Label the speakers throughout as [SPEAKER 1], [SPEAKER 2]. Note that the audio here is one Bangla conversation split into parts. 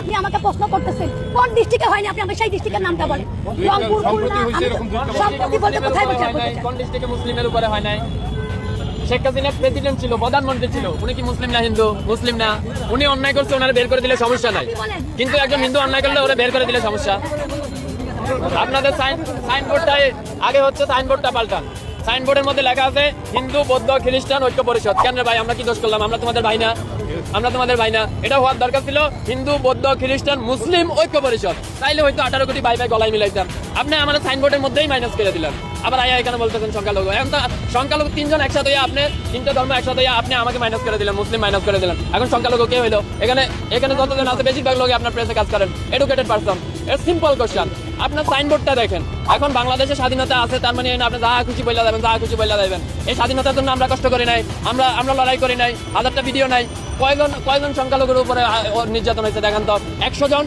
[SPEAKER 1] আপনি আমাকে প্রশ্ন করতেছেন কোন ডিস্ট্রিক্টে হয়নি, আপনি আমাকে সেই ডিস্ট্রিক্টের নামটা বলেন। রংপুর, খুলনা, সম্প্রতি বলতে কোথায় বলছেন?
[SPEAKER 2] কোন ডিস্ট্রিক্টে মুসলিমের উপরে হয় নাই? শেখ হাসিনা প্রেসিডেন্ট ছিল, প্রধানমন্ত্রী ছিল, উনি কি মুসলিম না হিন্দু? মুসলিম না। উনি অন্যায় করছে, ওনারা বের করে দিলে সমস্যা নাই, কিন্তু একজন হিন্দু অন্যায় করলে ওরা বের করে দিলে সমস্যা। আপনাদের সাইনবোর্ডটাই আগে হচ্ছে, সাইনবোর্ডটা পাল্টান। সাইনবোর্ডের মধ্যে লেখা আছে হিন্দু বৌদ্ধ খ্রিস্টান ঐক্য পরিষদ। কেন রে ভাই, আমরা কি দোষ করলাম? আমরা তোমাদের ভাই না? আমরা তোমাদের ভাই না? এটা হওয়ার দরকার ছিল হিন্দু বৌদ্ধ খ্রিস্টান মুসলিম ঐক্য পরিষদ। তাইলে হয়তো 18 কোটি ভাই ভাই গলায় মিলাইতাম। আপনি আমাদের সাইনবোর্ডের মধ্যেই মাইনাস করে দিলেন। আবার আয়া এখানে বলতেছেন সংখ্যালঘু। এখন তো সংখ্যালঘু 3 জন একসাথে হয়ে আপনি 3টা ধর্ম একসাথে হয়ে আপনি আমাকে মাইনাস করে দিলেন, মুসলিম মাইনাস করে দিলেন। এখন সংখ্যালঘু কে হইলো? এখানে যতজন আছে বেশিরভাগ লোক আপনার প্রেসে কাজ করেন, এডুকেটেড পারসন। এর সিম্পল কোশ্চেন, আপনার সাইনবোর্ডটা দেখেন। এখন বাংলাদেশে স্বাধীনতা আছে, তার মানে আপনি যা খুশি বইলা যাবেন, যা খুশি বইলা যাবেন। এই স্বাধীনতার জন্য আমরা কষ্ট করি নাই, আমরা লড়াই করি নাই, হাজারটা ভিডিও নাই। কয়জন সংখ্যালঘুর উপরে নির্যাতন হয়েছে দেখেন তো? 100 জন,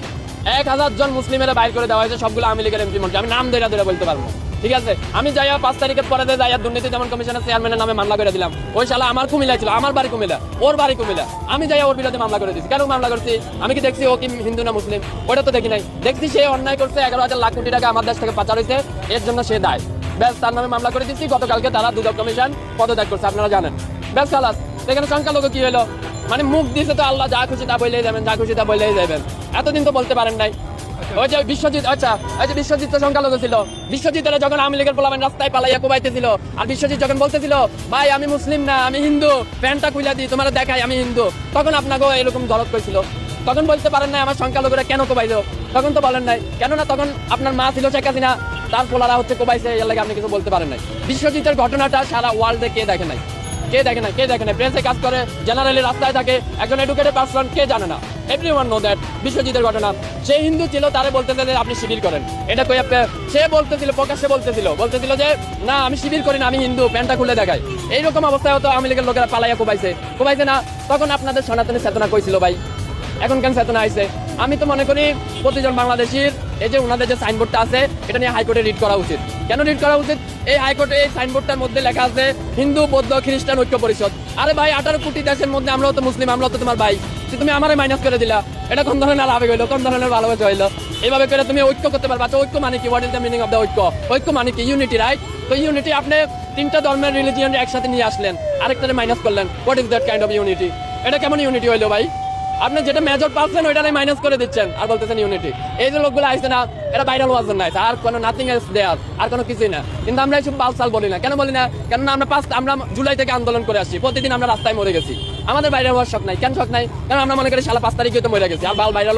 [SPEAKER 2] 1000 জন মুসলিমেরা বাইর করে দেওয়া হয়েছে, সবগুলো আওয়ামী লীগের এমপি মন্ত্রী। আমি নাম ধরে বলতে পারবো, ঠিক আছে? আমি যাইয়া 5 তারিখের পরে যাইয়া দুর্নীতি দমন কমিশনের চেয়ারম্যানের নামে মামলা করে দিলাম। ওই শালা আমার কুমিল্লা ছিল, আমার বাড়ি কুমিল্লা, ওর বাড়ি কুমিল্লা। আমি যাইয়া ওর বিরুদ্ধে মামলা করে দিচ্ছি। কেন মামলা করছি? আমি কি দেখছি ও কি হিন্দু না মুসলিম? ওটা তো দেখি নাই। দেখছি সে অন্যায় করছে, 11,000 লাখ কোটি টাকা আমার দেশ থেকে পাচার হয়েছে, এর জন্য সে দায়। ব্যাস, তার নামে মামলা করে দিচ্ছি। গতকালকে তারা দুদক কমিশন পদত্যাগ করছে, আপনারা জানেন। ব্যাস খালাস। এখানে সংখ্যালঘু কি হলো? মানে মুখ দিয়েছে তো আল্লাহ, যা খুশি তা বললেই যাবেন, যা খুশি তা বললেই যাবেন। এতদিন তো বলতে পারেন নাই। ওই যে বিশ্বজিৎ, আচ্ছা ওই যে বিশ্বজিৎ তো সংখ্যালঘু ছিল। বিশ্বজিতেরা যখন আওয়ামী লীগের পোলাপান রাস্তায় পালাইয়া কোবাইতেছিল, আর বিশ্বজিৎ যখন বলতেছিল ভাই আমি মুসলিম না আমি হিন্দু, প্যান্টটা খুলে দিই তোমার দেখাই আমি হিন্দু, তখন আপনাকেও এরকম দরদ করেছিল। তখন বলতে পারেন নাই আমার সংখ্যালঘুরা কেন কোবাইলো? তখন তো বলেন নাই। কেননা তখন আপনার মা ছিল শেখ হাসিনা, তার পোলারা হচ্ছে কোবাইছে, এর লাগে আপনি কিছু বলতে পারেন নাই। বিশ্বজিতের ঘটনাটা সারা ওয়ার্ল্ডে কে দেখে নাই? কে দেখে না? কে দেখে না? প্রেসে কাজ করে, জেনারেলি রাস্তায় থাকে, একজন এডুকেটেড পারসন, কে জানে না? Everyone know that. বিশ্বজিতের ঘটনা, সে হিন্দু ছিল, তারে বলতেছে যে আপনি শিবির করেন। এটা কই সে বলতেছিল, প্রকাশ্যে বলতেছিল যে না আমি শিবির করি না, আমি হিন্দু, প্যান্টটা খুলে দেখাই। এইরকম অবস্থায় হতো আওয়ামী লীগের লোকেরা পালাইয়া কোবাইছে না? তখন আপনাদের সনাতনী চেতনা কইছিল ভাই, এখন কেন চেতনা আইছে? আমি তো মনে করি প্রতিজন বাংলাদেশির এই যে ওনাদের যে সাইনবোর্ডটা আছে, এটা নিয়ে হাইকোর্টে রিড করা উচিত। কেন রিড করা উচিত? এই হাইকোর্টে এই সাইনবোর্ডটার মধ্যে লেখা আছে হিন্দু বৌদ্ধ খ্রিস্টান ঐক্য পরিষদ। আরে ভাই 18 কোটি দেশের মধ্যে আমরাও তো মুসলিম, আমরাও তো তোমার ভাই, তুমি আমারে মাইনাস করে দিলা। এটা কোন ধরনের আবেগ হইলো? কোন ধরনের ভালোবাসা হইলো? এইভাবে করে তুমি ঐক্য করতে পারবা? ঐক্য মানে কি? What is the meaning of the ঐক্য? ঐক্য মানে কি? Unity, right? তো ইউনিটি আপনি 3টা ধর্মের রিলিজিয়ন একসাথে নিয়ে আসলেন, আরেকটারে মাইনাস করলেন। What is that kind of unity? এটা কেমন ইউনিটি হইলো ভাই? আপনি যেটা মেজর পাচ্ছেন ওইটারে মাইনাস করে দিচ্ছেন আর বলতেছেন ইউনিটি। এই যে লোকগুলো আসছে না, এটা ভাইরাল হওয়ার জন্য আছে, আর কোনো নাথিং এলস দেয়ার, আর কোনো কিছুই না। কিন্তু আমরা এইসব বালসাল বলি না। কেন বলি না? কেননা আমরা জুলাই থেকে আন্দোলন করে আসছি, প্রতিদিন আমরা রাস্তায় মরে গেছি। আমাদের ভাইরাল হওয়ার শখ নাই। কেন শখ নাই? কারণ আমরা মনে করি শালা 5 তারিখে তো মরে গেছি, আর ভাইরাল